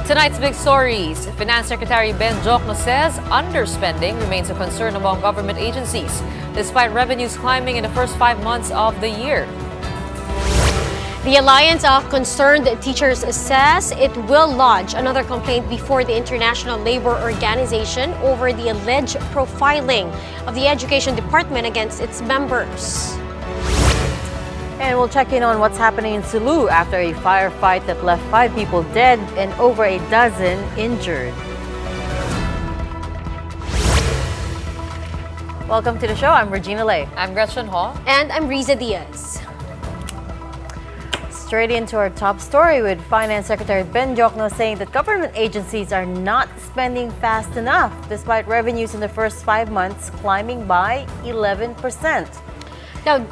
Tonight's big stories. Finance Secretary Ben Jokno says underspending remains a concern among government agencies, despite revenues climbing in the first 5 months of the year. The Alliance of Concerned Teachers says it will lodge another complaint before the International Labor Organization over the alleged profiling of the Education Department against its members. And we'll check in on what's happening in Sulu after a firefight that left 5 people dead and over a dozen injured. Welcome to the show. I'm Regina Lay. I'm Gretchen Ho. And I'm Riza Diaz. Straight into our top story with Finance Secretary Ben Jokno saying that government agencies are not spending fast enough despite revenues in the first 5 months climbing by 11%. Now,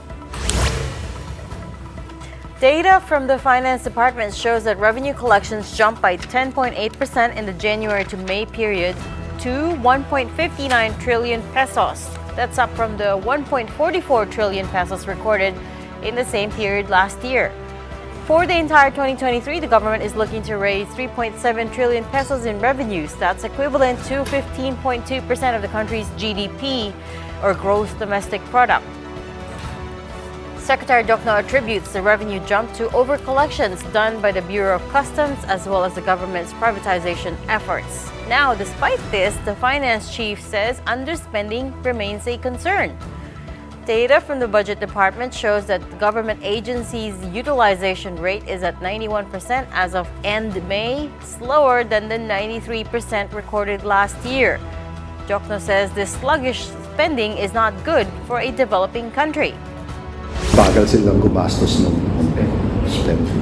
data from the Finance Department shows that revenue collections jumped by 10.8% in the January to May period to 1.59 trillion pesos. That's up from the 1.44 trillion pesos recorded in the same period last year. For the entire 2023, the government is looking to raise 3.7 trillion pesos in revenues. That's equivalent to 15.2% of the country's GDP, or gross domestic product. Secretary Jokno attributes the revenue jump to over-collections done by the Bureau of Customs as well as the government's privatization efforts. Now, despite this, the finance chief says underspending remains a concern. Data from the Budget Department shows that the government agency's utilization rate is at 91% as of end May, slower than the 93% recorded last year. Jokno says this sluggish spending is not good for a developing country. Bagal silang gumastos ng spending.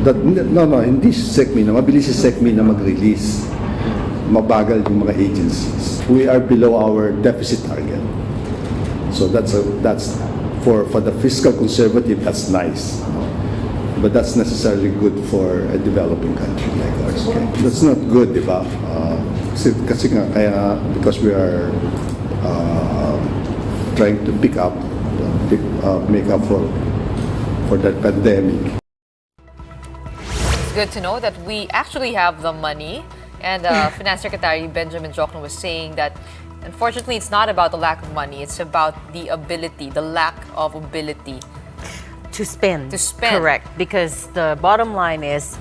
Hindi si SECMI na. Mabilis si SECMI na mag-release. Mabagal yung mga agencies. We are below our deficit target. So that's for the fiscal conservative, that's nice. But that's necessarily good for a developing country like ours. That's not good, di ba? Kasi nga, because we are trying to make up for that pandemic. It's good to know that we actually have the money. And Finance Secretary Benjamin Jokno was saying that unfortunately, it's not about the lack of money. It's about the ability, the lack of ability To spend. spend. Correct. Because the bottom line is,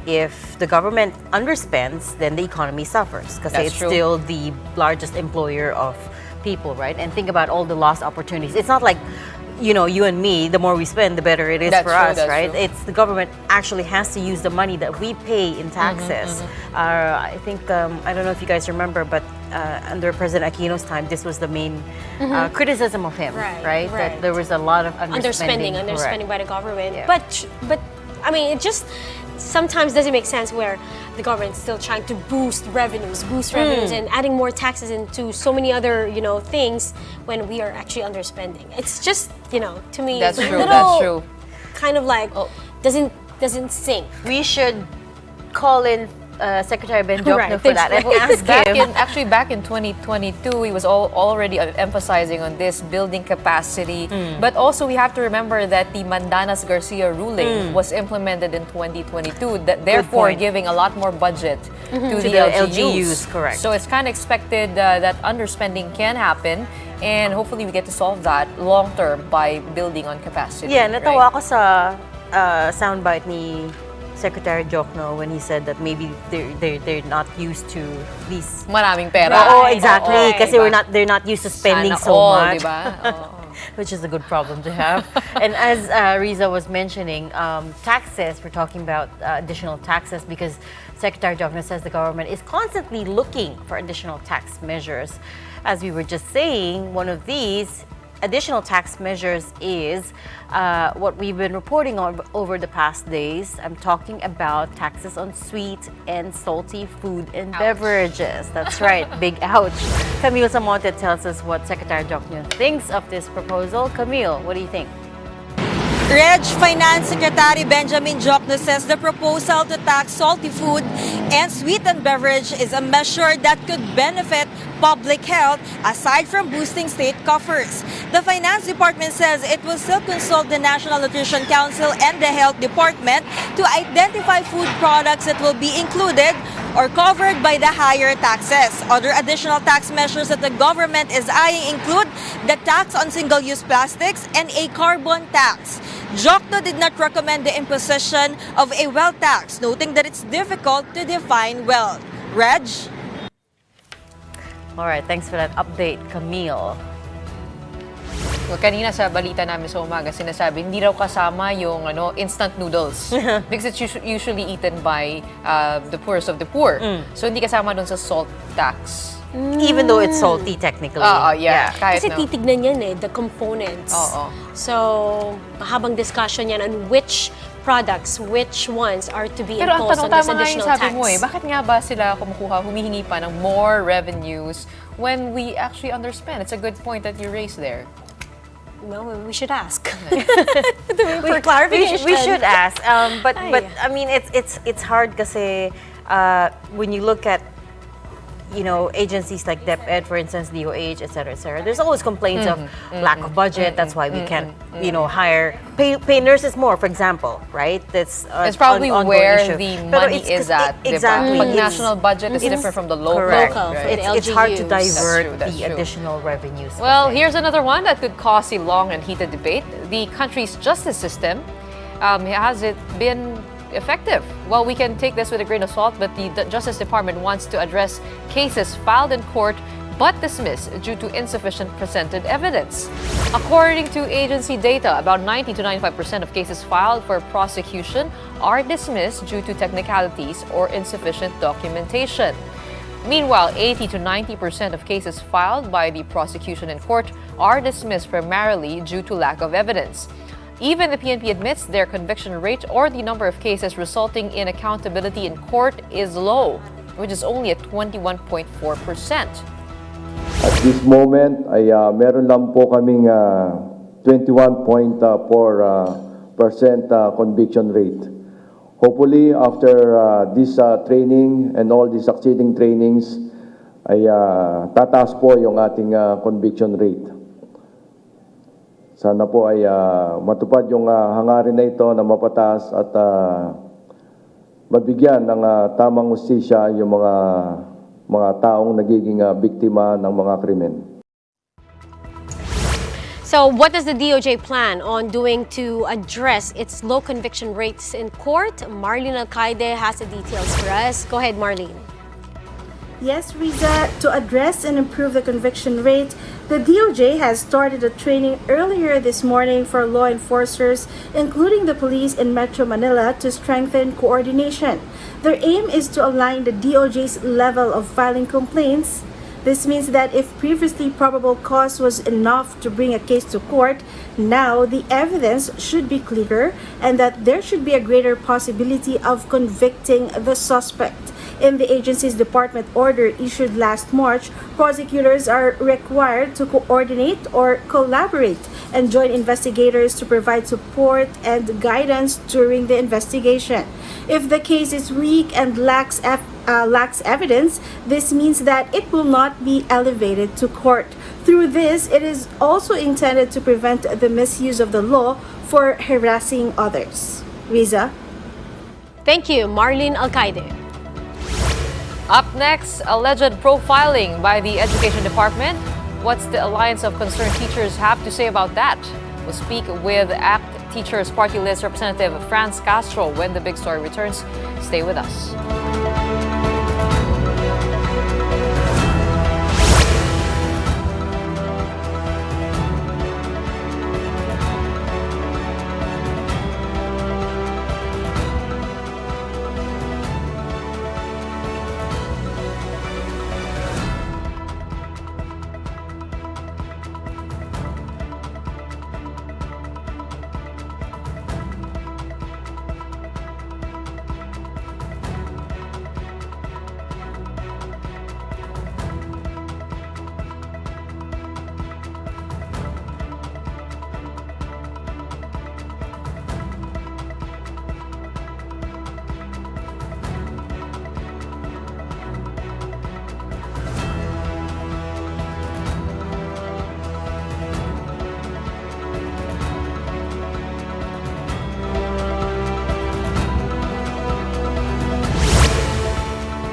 if the government underspends, then the economy suffers. Because That's it's true. still the largest employer of people, right? And think about all the lost opportunities. It's not like, you and me, the more we spend, the better it is That's for true, us, that's right? true. It's the government actually has to use the money that we pay in taxes. I think, I don't know if you guys remember, but under President Aquino's time, this was the main criticism of him, right? That there was a lot of underspending. underspending by the government. Yeah. But I mean, it just sometimes doesn't make sense where the government's still trying to boost revenues and adding more taxes into so many other, things when we are actually underspending. It's just, to me, That's it's a true, little that's true. kind of like doesn't sink. We should call in Secretary Ben Jokno Right, for that and ask him. Back in 2022, he was already emphasizing on this building capacity. But also we have to remember that the Mandanas Garcia ruling was implemented in 2022, therefore point. giving a lot more budget to the the LGUs. LGUs, correct. So it's kind of expected that underspending can happen, and hopefully we get to solve that long term by building on capacity. Yeah, natawa right? ako sa soundbite ni Secretary Jokno when he said that maybe they're not used to these. Maraming pera. Oh, exactly. Oo, Kasi diba? they're not used to spending Sana so all, much. diba? Oo. Which is a good problem to have. And as Riza was mentioning, taxes, we're talking about additional taxes because Secretary Jokno says the government is constantly looking for additional tax measures. As we were just saying, one of these additional tax measures is what we've been reporting on over the past days. I'm talking about taxes on sweet and salty food and beverages. That's right, big ouch. Camille Samonte tells us what Secretary Jokno thinks of this proposal. Camille, what do you think? Reg, Finance Secretary Benjamin Jokno says the proposal to tax salty food and sweetened beverage is a measure that could benefit public health aside from boosting state coffers. The Finance Department says it will still consult the National Nutrition Council and the Health Department to identify food products that will be included or covered by the higher taxes. Other additional tax measures that the government is eyeing include the tax on single-use plastics and a carbon tax. Jokno did not recommend the imposition of a wealth tax, noting that it's difficult to define wealth. Reg? All right, thanks for that update, Camille. So, kanina sa balita namin sa umaga, sinasabi, hindi raw kasama yung instant noodles. Because it's usually eaten by the poorest of the poor. So, hindi kasama dun sa salt tax. Even though it's salty technically. Yeah. Kahit Kasi titignan yan the components. Oo. So, mahabang discussion yan on which products, which ones are to be Pero ang imposed tanong, on this tama nga yung additional sabi tax. mo bakit nga ba sila humihingi pa ng more revenues when we actually underspend? It's a good point that you raised there. No, we should ask. For clarification. we should ask. But Ay. I mean, it's hard kasi when you look at agencies like DepEd, for instance, DOH, et cetera, there's always complaints of lack of budget. That's why we can't, pay nurses more, for example, right? That's It's probably ongoing where issue. the Pero money is at. Exactly. Pag national budget is different from the local. Correct. Local, right? for It's hard to LGUs. divert That's the true. additional revenues. Well, kasi. here's another one that could cause a long and heated debate. The country's justice system, has it been effective? Well, we can take this with a grain of salt, but the Justice Department wants to address cases filed in court but dismissed due to insufficient presented evidence. According to agency data, about 90 to 95% of cases filed for prosecution are dismissed due to technicalities or insufficient documentation. Meanwhile, 80 to 90% of cases filed by the prosecution in court are dismissed primarily due to lack of evidence. Even the PNP admits their conviction rate or the number of cases resulting in accountability in court is low, which is only at 21.4%. At this moment ay meron lang po kaming 21.4% conviction rate. Hopefully after this training and all the succeeding trainings ay tataas po yung ating conviction rate. Sana po ay matupad yung hangarin na ito na mapataas at mabigyan ng tamang hustisya yung mga taong nagiging biktima ng mga krimen. So, what does the DOJ plan on doing to address its low conviction rates in court? Marlene Alcaide has the details for us. Go ahead, Marlene. Yes, Riza, to address and improve the conviction rate, the DOJ has started a training earlier this morning for law enforcers, including the police in Metro Manila, to strengthen coordination. Their aim is to align the DOJ's level of filing complaints. This means that if previously probable cause was enough to bring a case to court, now the evidence should be clearer and that there should be a greater possibility of convicting the suspect. In the agency's department order issued last March, prosecutors are required to coordinate or collaborate and join investigators to provide support and guidance during the investigation. If the case is weak and lacks evidence, this means that it will not be elevated to court. Through this, it is also intended to prevent the misuse of the law for harassing others. Riza? Thank you, Marlene Alcaide. Up next, alleged profiling by the Education Department. What's the Alliance of Concerned Teachers have to say about that? We'll speak with ACT Teachers Party List Representative Franz Castro when the big story returns. Stay with us.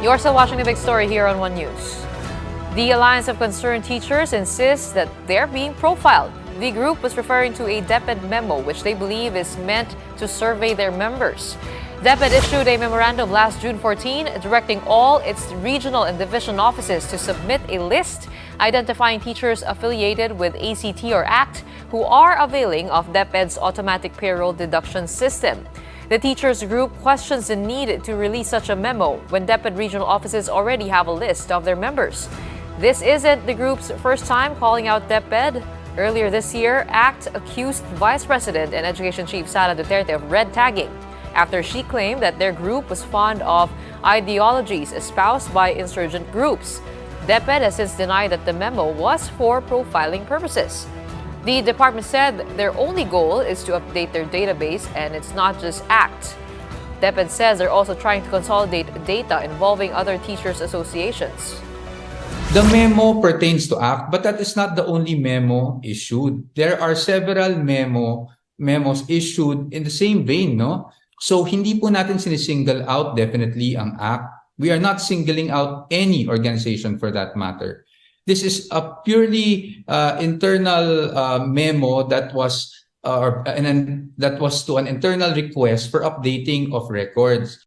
You're still watching the big story here on One News. The Alliance of Concerned Teachers insists that they're being profiled. The group was referring to a DepEd memo, which they believe is meant to survey their members. DepEd issued a memorandum last June 14, directing all its regional and division offices to submit a list identifying teachers affiliated with ACT or ACT who are availing of DepEd's automatic payroll deduction system. The teachers group questions the need to release such a memo when DepEd regional offices already have a list of their members. This isn't the group's first time calling out DepEd. Earlier this year, ACT accused Vice President and Education Chief Sara Duterte of red tagging after she claimed that their group was fond of ideologies espoused by insurgent groups. DepEd has since denied that the memo was for profiling purposes. The department said their only goal is to update their database, and it's not just ACT. DepEd says they're also trying to consolidate data involving other teachers' associations. The memo pertains to ACT, but that is not the only memo issued. There are several memos issued in the same vein, no? So hindi po natin sinisingle out definitely ang ACT. We are not singling out any organization for that matter. This is a purely internal memo that was that was to an internal request for updating of records.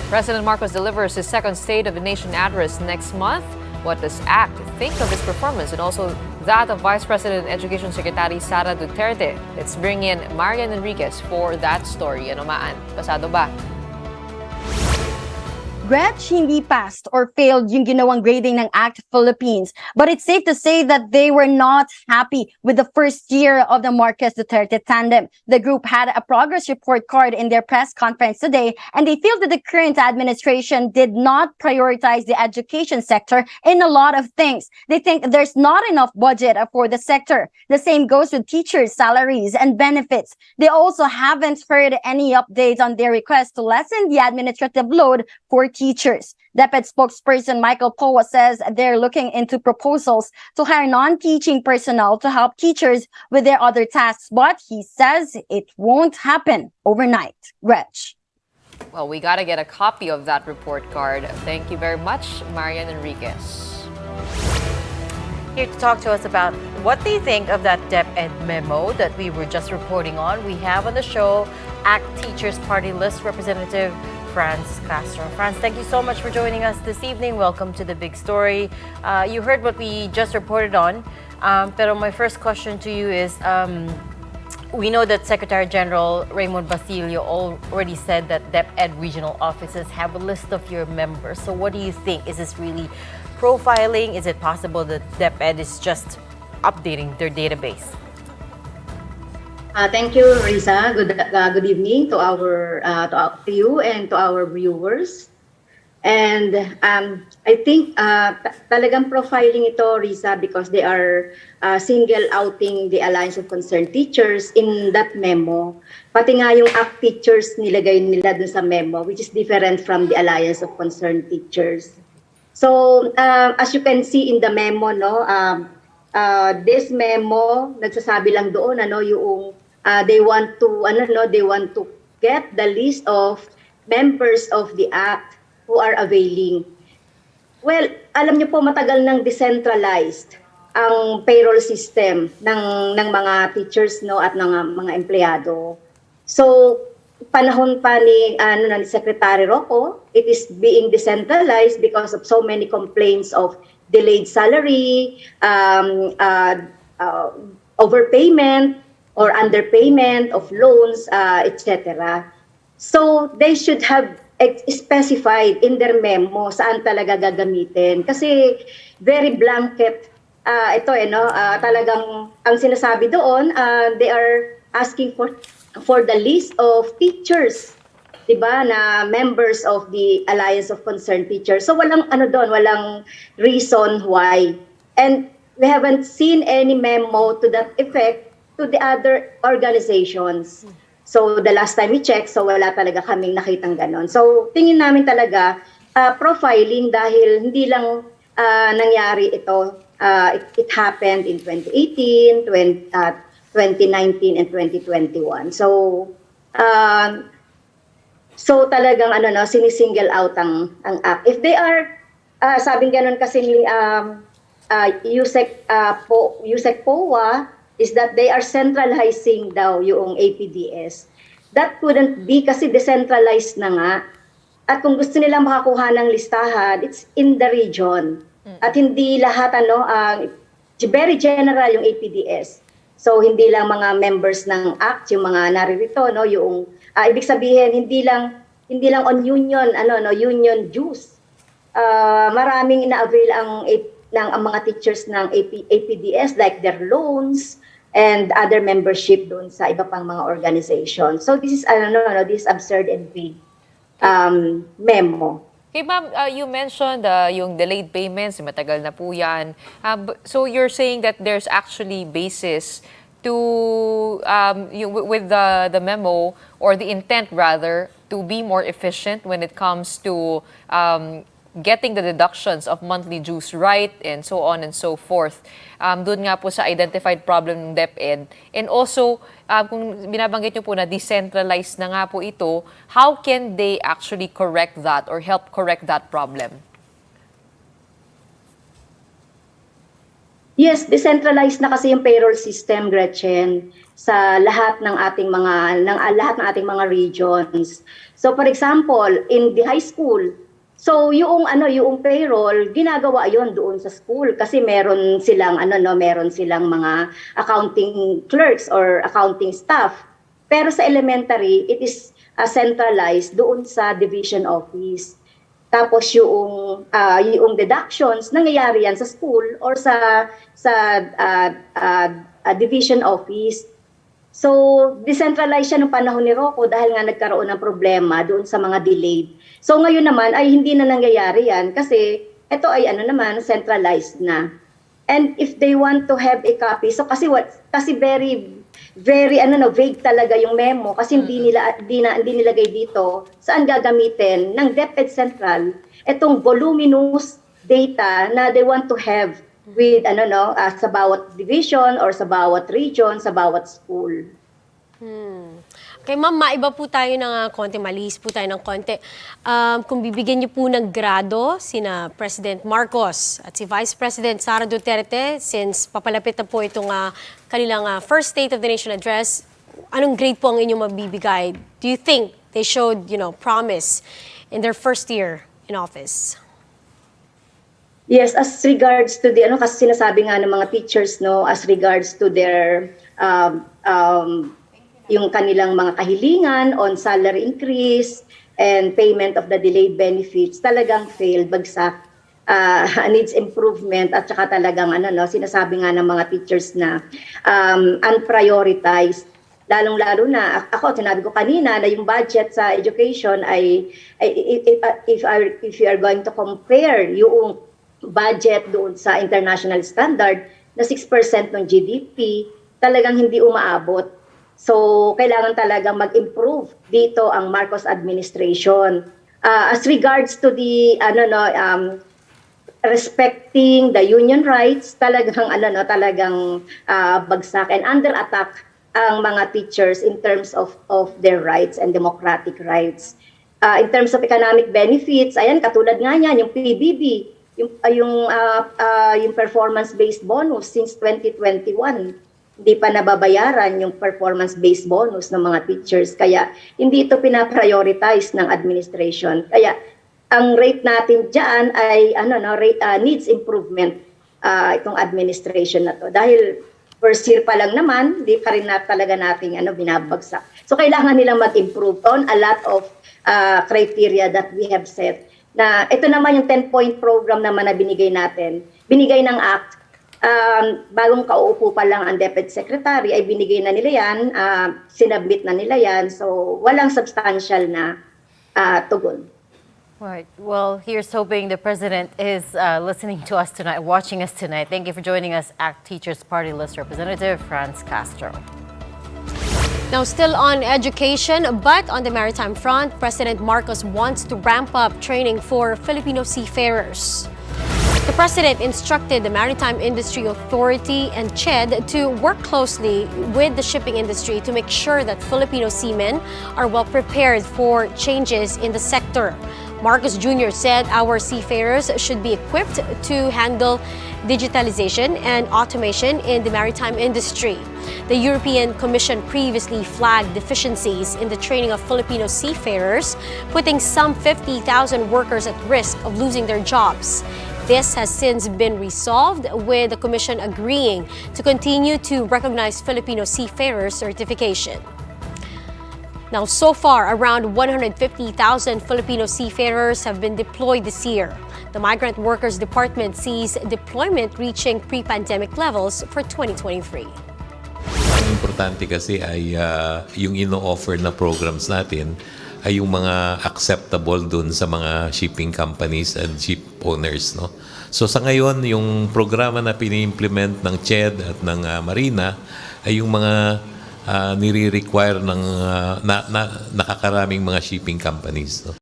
President Marcos delivers his second State of the Nation address next month. What does ACT think of his performance and also that of Vice President and Education Secretary Sara Duterte? Let's bring in Marian Enriquez for that story. Ano maan? Pasado ba? Gretch, hindi passed or failed yung ginawang grading ng ACT Philippines. But it's safe to say that they were not happy with the first year of the Marcos Duterte tandem. The group had a progress report card in their press conference today, and they feel that the current administration did not prioritize the education sector in a lot of things. They think there's not enough budget for the sector. The same goes with teachers' salaries and benefits. They also haven't heard any updates on their request to lessen the administrative load for teachers. DepEd spokesperson Michael Poa says they're looking into proposals to hire non-teaching personnel to help teachers with their other tasks, but he says it won't happen overnight. Gretch. Well, we got to get a copy of that report card. Thank you very much, Marian Enriquez. Here to talk to us about what they think of that DepEd memo that we were just reporting on, we have on the show ACT Teachers Party List Representative Franz Castro. Franz, thank you so much for joining us this evening. Welcome to the big story. You heard what we just reported on, pero my first question to you is, we know that Secretary General Raymond Basilio already said that DepEd regional offices have a list of your members. So what do you think? Is this really profiling? Is it possible that DepEd is just updating their database? Thank you, Risa. Good evening to to you and to our viewers. And I think talagang profiling ito, Risa, because they are single outing the Alliance of Concerned Teachers in that memo. Pati nga yung ACT teachers nilagay nila dun sa memo, which is different from the Alliance of Concerned Teachers. So as you can see in the memo, no, this memo nagsasabi lang doon yung they want to get the list of members of the ACT who are availing. Well, alam niyo po matagal nang decentralized ang payroll system ng mga teachers, no, at ng mga empleyado. So panahon pa ni Secretary Rocco, it is being decentralized because of so many complaints of delayed salary, overpayment, or underpayment of loans, etc. So they should have specified in their memo saan talaga gagamitin. Kasi very blanket talagang ang sinasabi doon, they are asking for the list of teachers, 'di ba, na members of the Alliance of Concerned Teachers. So walang walang reason why. And we haven't seen any memo to that effect to the other organizations. So the last time we checked, so wala talaga kaming nakitang ganon. So tingin namin talaga profiling dahil hindi lang nangyari ito. It happened in 2018, 2019, and 2021. So So talagang sinisingle out ang act. If they are, sabing ganun kasi ni USEC POA, is that they are centralizing daw yung APDS. That couldn't be kasi decentralized na nga. At kung gusto nilang makakuha ng listahan, it's in the region. At hindi lahat very general yung APDS. So hindi lang mga members ng ACT yung mga naririto, no, yung ibig sabihin hindi lang on union union dues. Maraming ina-avail ang mga teachers ng APDS, like their loans and other membership doon sa iba pang mga organization. So this is this absurd and vague memo. Okay, ma'am, you mentioned yung delayed payments, matagal na po yan. So you're saying that there's actually basis to, with the memo, or the intent rather, to be more efficient when it comes to getting the deductions of monthly dues right, and so on and so forth. Doon nga po sa identified problem ng DepEd. And also, kung binabanggit nyo po na decentralized na nga po ito, how can they actually correct that or help correct that problem? Yes, decentralized na kasi yung payroll system, Gretchen, sa lahat ng ating mga regions. So for example, in the high school, so yung payroll ginagawa yon doon sa school kasi meron silang mga accounting clerks or accounting staff. Pero sa elementary, it is centralized doon sa division office. Tapos yung deductions nangyayari yan sa school or sa division office. So, decentralized siya noong panahon ni Rocco dahil nga nagkaroon ng problema doon sa mga delayed. So, ngayon naman ay hindi na nangyayari yan kasi ito ay centralized na. And if they want to have a copy, so kasi very vague talaga yung memo kasi hindi nilagay dito saan gagamitin ng DepEd Central itong voluminous data na they want to have with sa bawat division or sa bawat region, sa bawat school. Okay, ma'am, maiba po tayo ng konti, malihis po tayo ng konti. Kung bibigyan niyo po ng grado sina President Marcos at si Vice President Sara Duterte, since papalapit na po itong kanilang first State of the Nation address, anong grade po ang inyong mabibigay? Do you think they showed, promise in their first year in office? Yes, as regards to the kasi sinasabi nga ng mga teachers as regards to their yung kanilang mga kahilingan on salary increase and payment of the delayed benefits, talagang failed, bagsak, needs improvement, at saka talagang sinasabi nga ng mga teachers na unprioritized. Lalong-lalo na, sinabi ko kanina na yung budget sa education ay if you are going to compare yung budget doon sa international standard na 6% ng GDP, talagang hindi umaabot. So, kailangan talagang mag-improve dito ang Marcos administration. As regards to the respecting the union rights, talagang bagsak and under attack ang mga teachers in terms of their rights and democratic rights. In terms of economic benefits, ayan, katulad nga niyan, yung PBB, yung performance-based bonus since 2021, hindi pa nababayaran yung performance-based bonus ng mga teachers. Kaya hindi ito pinaprioritize ng administration. Kaya ang rate natin dyan ay needs improvement itong administration na to. Dahil first year pa lang naman, hindi pa rin talaga nating binabagsak. So kailangan nilang mag-improve on a lot of criteria that we have set. Na ito naman yung 10-point program naman na binigay natin. Binigay ng ACT. Bagong kauupo pa lang ang DepEd Secretary ay binigay na nila yan, sinabmit na nila yan. So walang substantial na tugon. Right. Well, here's hoping the President is listening to us tonight, watching us tonight. Thank you for joining us, ACT Teachers Party List Representative Franz Castro. Now, still on education, but on the maritime front, President Marcos wants to ramp up training for Filipino seafarers. The president instructed the Maritime Industry Authority and CHED to work closely with the shipping industry to make sure that Filipino seamen are well prepared for changes in the sector. Marcos Jr. said our seafarers should be equipped to handle digitalization and automation in the maritime industry. The European Commission previously flagged deficiencies in the training of Filipino seafarers, putting some 50,000 workers at risk of losing their jobs. This has since been resolved, with the Commission agreeing to continue to recognize Filipino seafarer certification. Now, so far, around 150,000 Filipino seafarers have been deployed this year. The Migrant Workers Department sees deployment reaching pre-pandemic levels for 2023. Ang importante kasi ay yung ino-offer na programs natin ay yung mga acceptable dun sa mga shipping companies and ship owners, no? So sa ngayon, yung programa na pini-implement ng CHED at ng Marina ay yung mga nire-require ng nakakaraming mga shipping companies, no?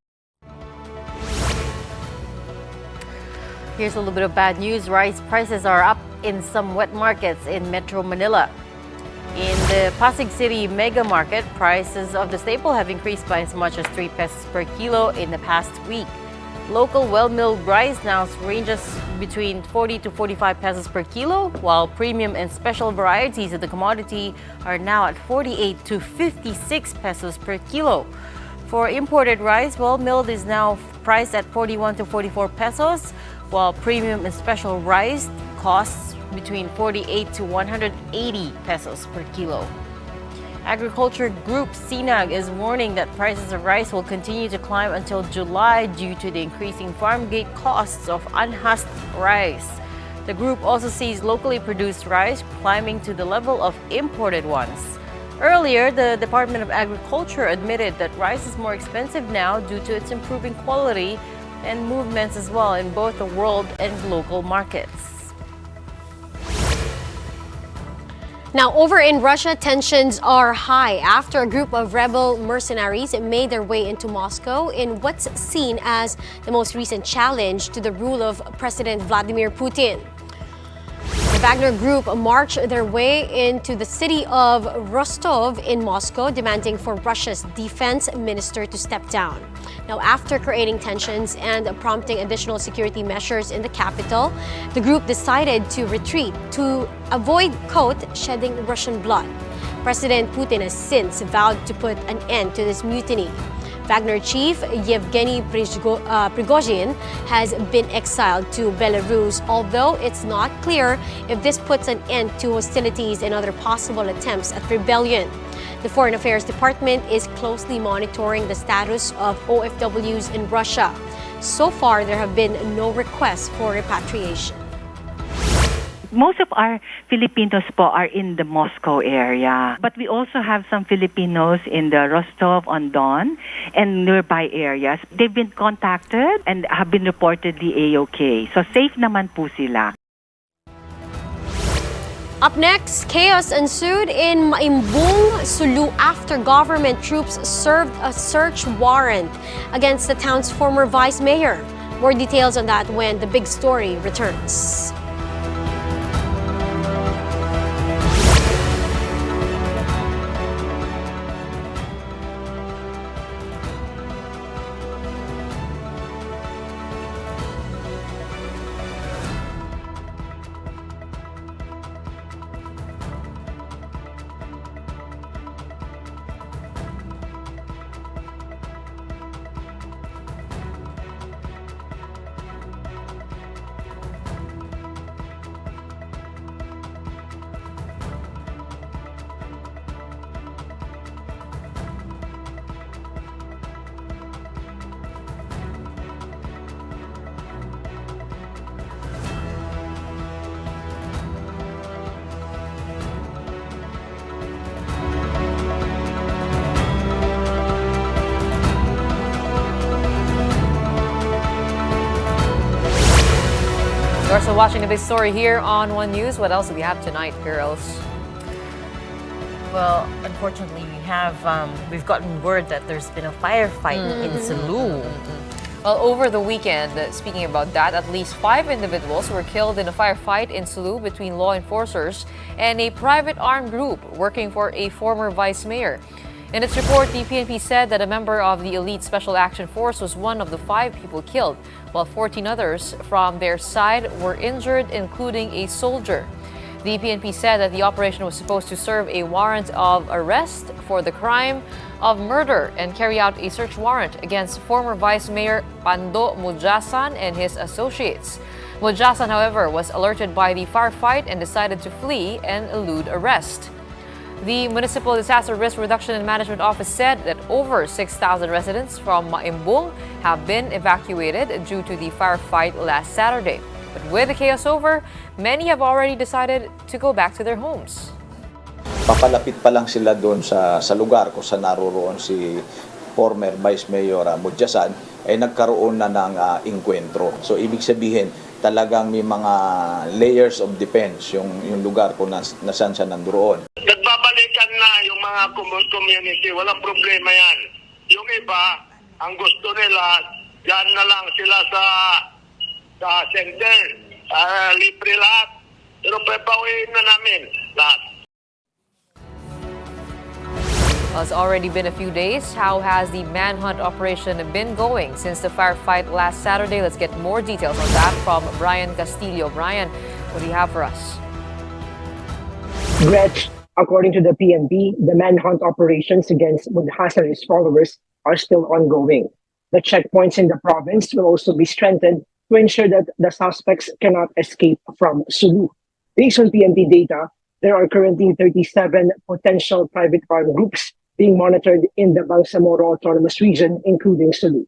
Here's a little bit of bad news. Rice prices are up in some wet markets in Metro Manila. In the Pasig City Mega Market, prices of the staple have increased by as much as 3 pesos per kilo in the past week. Local well-milled rice now ranges between 40 to 45 pesos per kilo, while premium and special varieties of the commodity are now at 48 to 56 pesos per kilo. For imported rice, well-milled is now priced at 41 to 44 pesos, while premium and special rice costs between 48 to 180 pesos per kilo. Agriculture Group SINAG is warning that prices of rice will continue to climb until July due to the increasing farm gate costs of unhusked rice. The group also sees locally produced rice climbing to the level of imported ones. Earlier, the Department of Agriculture admitted that rice is more expensive now due to its improving quality and movements as well in both the world and local markets. Now, over in Russia, tensions are high after a group of rebel mercenaries made their way into Moscow in what's seen as the most recent challenge to the rule of President Vladimir Putin. The Wagner Group marched their way into the city of Rostov in Moscow, demanding for Russia's defense minister to step down. Now, after creating tensions and prompting additional security measures in the capital, the group decided to retreat to avoid, quote, shedding Russian blood. President Putin has since vowed to put an end to this mutiny. Wagner chief Yevgeny Prigozhin has been exiled to Belarus, although it's not clear if this puts an end to hostilities and other possible attempts at rebellion. The Foreign Affairs Department is closely monitoring the status of OFWs in Russia. So far, there have been no requests for repatriation. Most of our Filipinos po are in the Moscow area. But we also have some Filipinos in the Rostov-on-Don and nearby areas. They've been contacted and have been reportedly A-OK. So safe naman po sila. Up next, chaos ensued in Maimbung, Sulu after government troops served a search warrant against the town's former vice mayor. More details on that when the big story returns. You're also watching a big story here on One News. What else do we have tonight, girls? Well, unfortunately, we've gotten word that there's been a firefight in Sulu. Well, over the weekend, speaking about that, at least 5 individuals were killed in a firefight in Sulu between law enforcers and a private armed group working for a former vice mayor. In its report, the PNP said that a member of the Elite Special Action Force was one of the 5 people killed, while 14 others from their side were injured, including a soldier. The PNP said that the operation was supposed to serve a warrant of arrest for the crime of murder and carry out a search warrant against former Vice Mayor Pando Mujasan and his associates. Mujasan, however, was alerted by the firefight and decided to flee and elude arrest. The Municipal Disaster Risk Reduction and Management Office said that over 6,000 residents from Maimbung have been evacuated due to the firefight last Saturday. But with the chaos over, many have already decided to go back to their homes. Papalapit pa lang sila doon sa lugar kung saan naroroon si former Vice Mayor Mudjasan, ay nagkaroon na ng engkwentro. So ibig sabihin, talagang may mga layers of defense yung lugar kung nasaan siya nandoon. Nagbabalikan na yung mga community, walang problema yan. Yung iba, ang gusto nila, dyan na lang sila sa center, libre lahat. Pero papawiin na namin lahat. Well, it's already been a few days. How has the manhunt operation been going since the firefight last Saturday? Let's get more details on that from Brian Castillo. Brian, what do you have for us? Gretch, according to the PNP, the manhunt operations against Mudjasan and his followers are still ongoing. The checkpoints in the province will also be strengthened to ensure that the suspects cannot escape from Sulu. Based on PNP data, there are currently 37 potential private armed groups being monitored in the Bangsamoro Autonomous Region, including Sulu.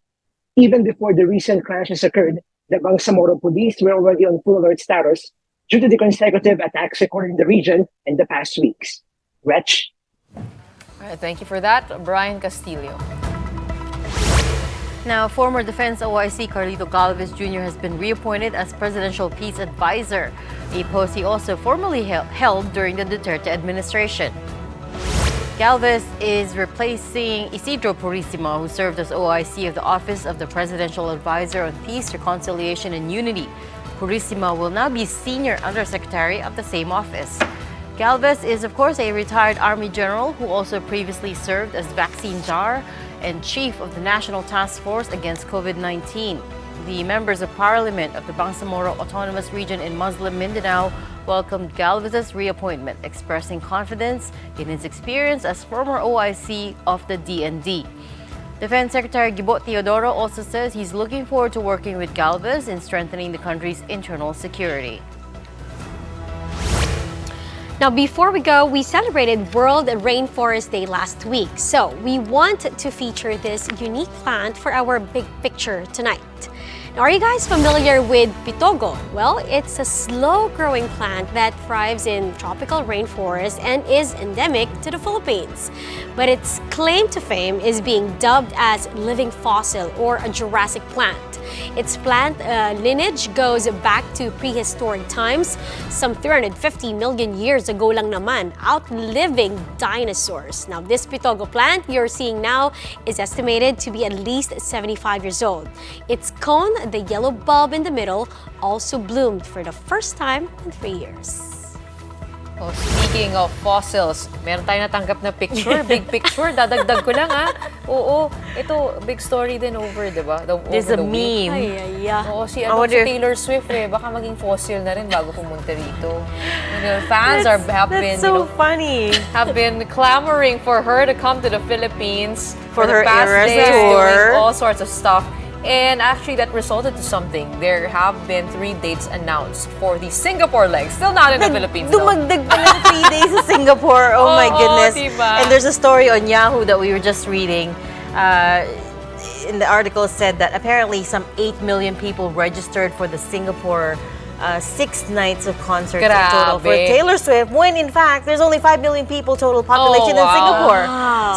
Even before the recent crashes occurred, the Bangsamoro police were already on full alert status due to the consecutive attacks recorded in the region in the past weeks. Gretch? All right, thank you for that, Brian Castillo. Now, former Defense OIC Carlito Galvez Jr. has been reappointed as Presidential Peace Advisor, a post he also formerly held during the Duterte administration. Galvez is replacing Isidro Purisima, who served as OIC of the Office of the Presidential Advisor on Peace, Reconciliation, and Unity. Purisima will now be Senior Undersecretary of the same office. Galvez is, of course, a retired Army general who also previously served as vaccine czar and chief of the National Task Force against COVID-19. The members of Parliament of the Bangsamoro Autonomous Region in Muslim Mindanao welcomed Galvez's reappointment, expressing confidence in his experience as former OIC of the DND. Defense Secretary Gibot Teodoro also says he's looking forward to working with Galvez in strengthening the country's internal security. Now, before we go, we celebrated World Rainforest Day last week. So we want to feature this unique plant for our big picture tonight. Now, are you guys familiar with Pitogo? Well, it's a slow-growing plant that thrives in tropical rainforests and is endemic to the Philippines. But its claim to fame is being dubbed as living fossil or a Jurassic plant. Its plant lineage goes back to prehistoric times, some 350 million years ago lang naman, outliving dinosaurs. Now, this Pitogo plant you're seeing now is estimated to be at least 75 years old. Its cone, the yellow bulb in the middle, also bloomed for the first time in 3 years. Well, speaking of fossils, meron tayong natanggap na picture, big picture, dadagdag ko lang Oo, ito, big story din over, di ba? There's a meme. Oo, si Taylor Swift baka maging fossil na rin bago pumunta rito. Fans have been clamoring for her to come to the Philippines for the her past Eras days, tour. doing all sorts of stuff. And actually, that resulted to something. There have been 3 dates announced for the Singapore leg. Still not in the Philippines, though. Dumagdag pa ng 3 days sa Singapore. Oh my goodness. Diba? And there's a story on Yahoo that we were just reading. In the article said that apparently some 8 million people registered for the Singapore 6 nights of concerts in total for Taylor Swift, when in fact there's only 5 million people total population in Singapore.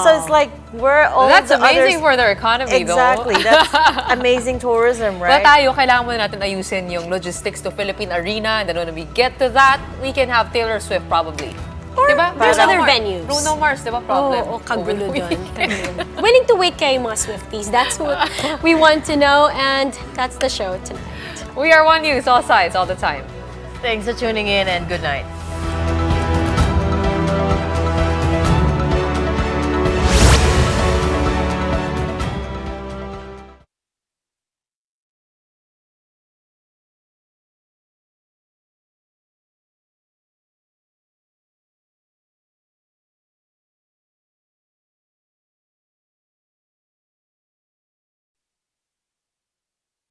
So it's like that's amazing for their economy, exactly. though. That's amazing tourism, right? But tayo, kailangan muna natin ayusin yung logistics to Philippine Arena, and then when we get to that, we can have Taylor Swift probably. Or Diba? there's Bruno other Mars. venues. Bruno Mars, di ba problem? Oo, kagulo Over the doon. weekend. Willing to wait kayo mga Swifties. That's what we want to know, and that's the show tonight. We are One News, all sides, all the time. Thanks for tuning in and good night.